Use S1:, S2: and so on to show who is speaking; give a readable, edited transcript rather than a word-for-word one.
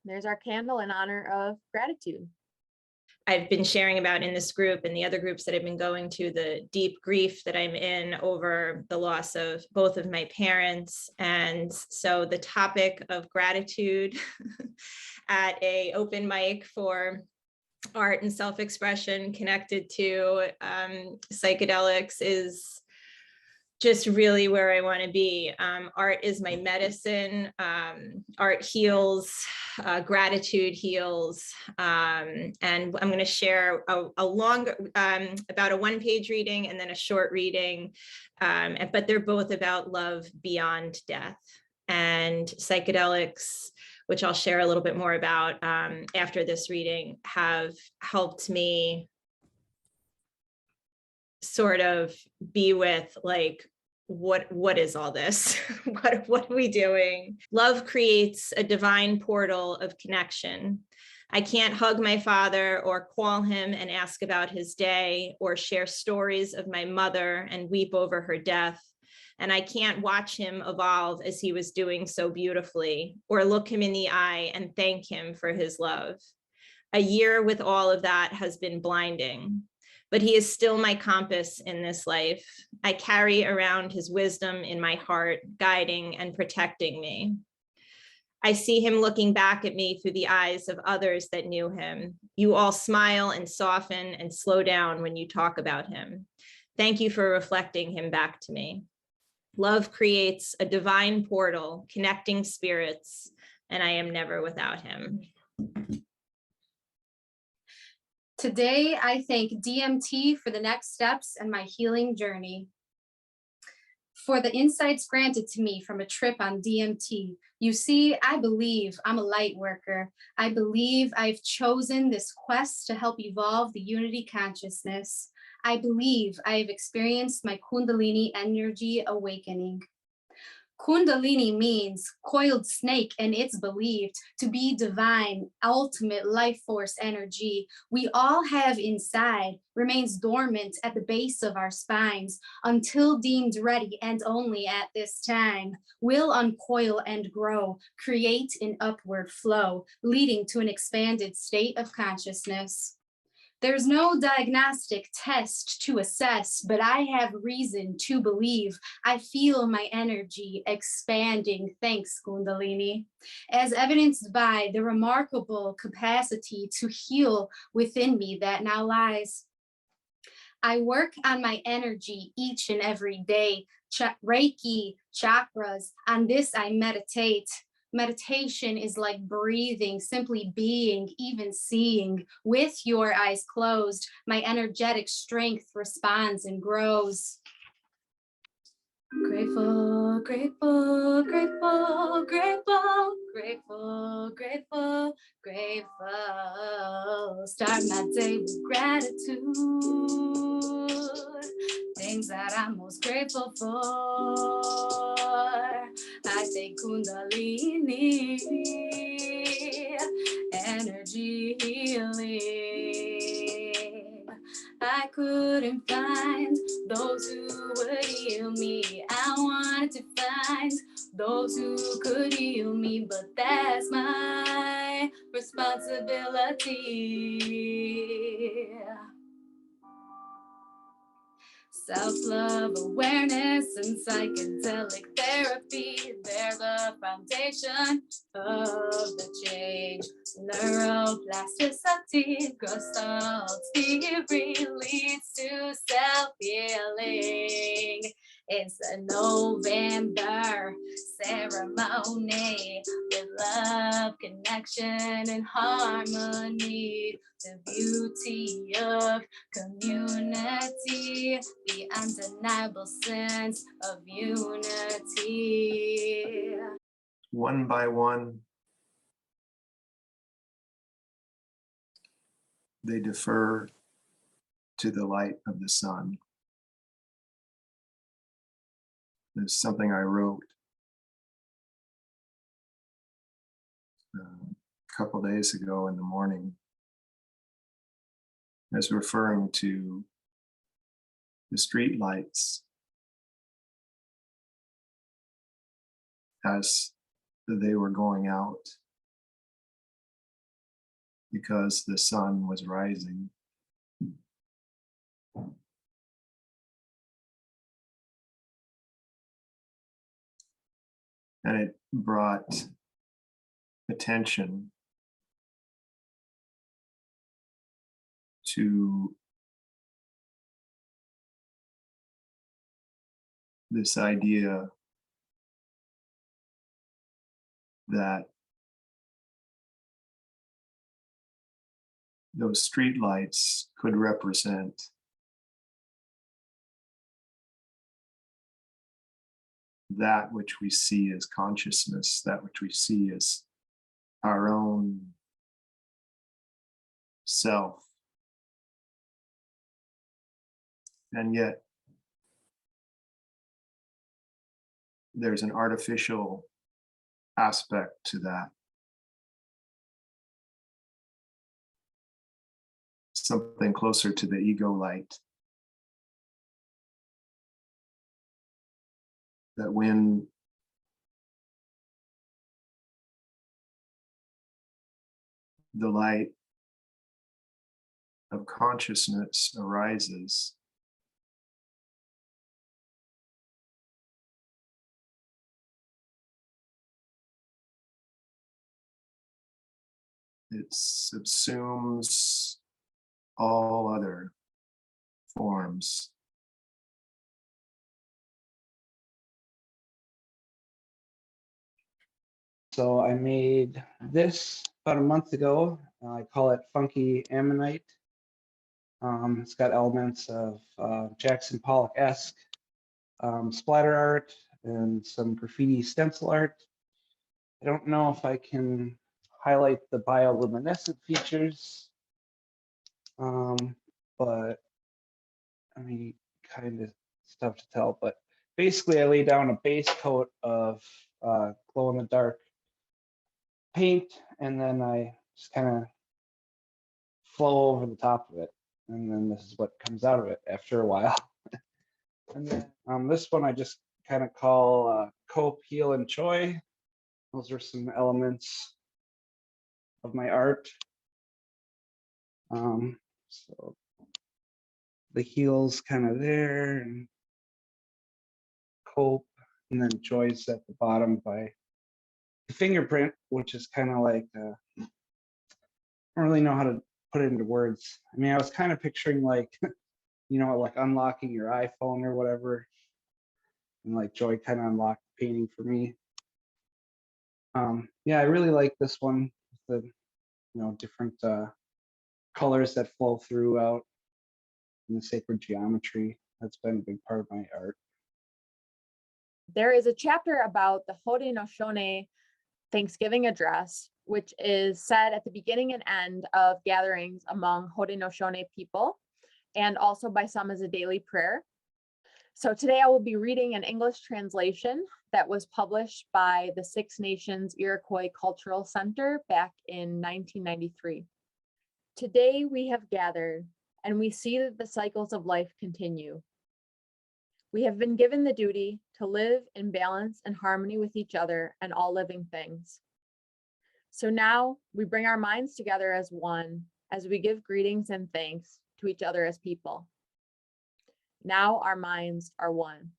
S1: There's our candle in honor of gratitude.
S2: I've been sharing about in this group and the other groups that I've been going to, the deep grief that I'm in over the loss of both of my parents. And so the topic of gratitude at a open mic for art and self-expression connected to psychedelics is just really where I want to be. Art is my medicine. Art heals, gratitude heals. And I'm going to share a longer, about a one-page reading and then a short reading. But they're both about love beyond death. And psychedelics, which I'll share a little bit more about after this reading, have helped me sort of be with like, what is all this? what are we doing? Love creates a divine portal of connection. I can't hug my father or call him and ask about his day or share stories of my mother and weep over her death. And I can't watch him evolve as he was doing so beautifully, or look him in the eye and thank him for his love. A year with all of that has been blinding, but he is still my compass in this life. I carry around his wisdom in my heart, guiding and protecting me. I see him looking back at me through the eyes of others that knew him. You all smile and soften and slow down when you talk about him. Thank you for reflecting him back to me. Love creates a divine portal, connecting spirits, and I am never without him.
S3: Today, I thank DMT for the next steps in my healing journey. For the insights granted to me from a trip on DMT. You see, I believe I'm a light worker. I believe I've chosen this quest to help evolve the unity consciousness. I believe I have experienced my Kundalini energy awakening. Kundalini means coiled snake, and it's believed to be divine, ultimate life force energy we all have inside, remains dormant at the base of our spines until deemed ready, and only at this time will uncoil and grow, create an upward flow, leading to an expanded state of consciousness. There's no diagnostic test to assess, but I have reason to believe I feel my energy expanding, thanks Kundalini, as evidenced by the remarkable capacity to heal within me that now lies. I work on my energy each and every day, Reiki, chakras, on this I meditate. Meditation is like breathing, simply being, even seeing. With your eyes closed, my energetic strength responds and grows. Grateful, grateful, grateful, grateful, grateful, grateful, grateful. Start my day with gratitude. Things that I'm most grateful for. I say Kundalini, energy healing. I couldn't find those who would heal me. I wanted to find those who could heal me, but that's my responsibility. Self-love, awareness, and psychedelic therapy, they're the foundation of the change. Neuroplasticity, Gestalt theory leads to self-healing. It's a November ceremony with love, connection, and harmony. The beauty of community, the undeniable sense of unity.
S4: One by one, they defer to the light of the sun. There's something I wrote a couple days ago in the morning as referring to the street lights as they were going out because the sun was rising. And it brought attention to this idea that those streetlights could represent that which we see as consciousness, that which we see as our own self. And yet, there's an artificial aspect to that. Something closer to the ego light. That when the light of consciousness arises, it subsumes all other forms.
S5: So I made this about a month ago. I call it Funky Ammonite. It's got elements of Jackson Pollock-esque splatter art and some graffiti stencil art. I don't know if I can highlight the bioluminescent features, but I mean, kind of tough to tell. But basically, I lay down a base coat of glow-in-the-dark paint, and then I just kind of flow over the top of it, and then this is what comes out of it after a while. And then this one I just kind of call Cope, Heal, and Joy. Those are some elements of my art. So the heel's kind of there, and Cope, and then Joy's at the bottom by the fingerprint, which is kind of like I don't really know how to put it into words. I mean, I was kind of picturing like, you know, like unlocking your iPhone or whatever, and like Joy kind of unlocked painting for me. Yeah, I really like this one with the, you know, different colors that flow throughout in the sacred geometry. That's been a big part of my art.
S1: There is a chapter about the Haudenosaunee Thanksgiving address, which is said at the beginning and end of gatherings among Haudenosaunee people, and also by some as a daily prayer. So today I will be reading an English translation that was published by the Six Nations Iroquois Cultural Center back in 1993. Today we have gathered, and we see that the cycles of life continue. We have been given the duty to live in balance and harmony with each other and all living things. So now we bring our minds together as one, as we give greetings and thanks to each other as people. Now our minds are one.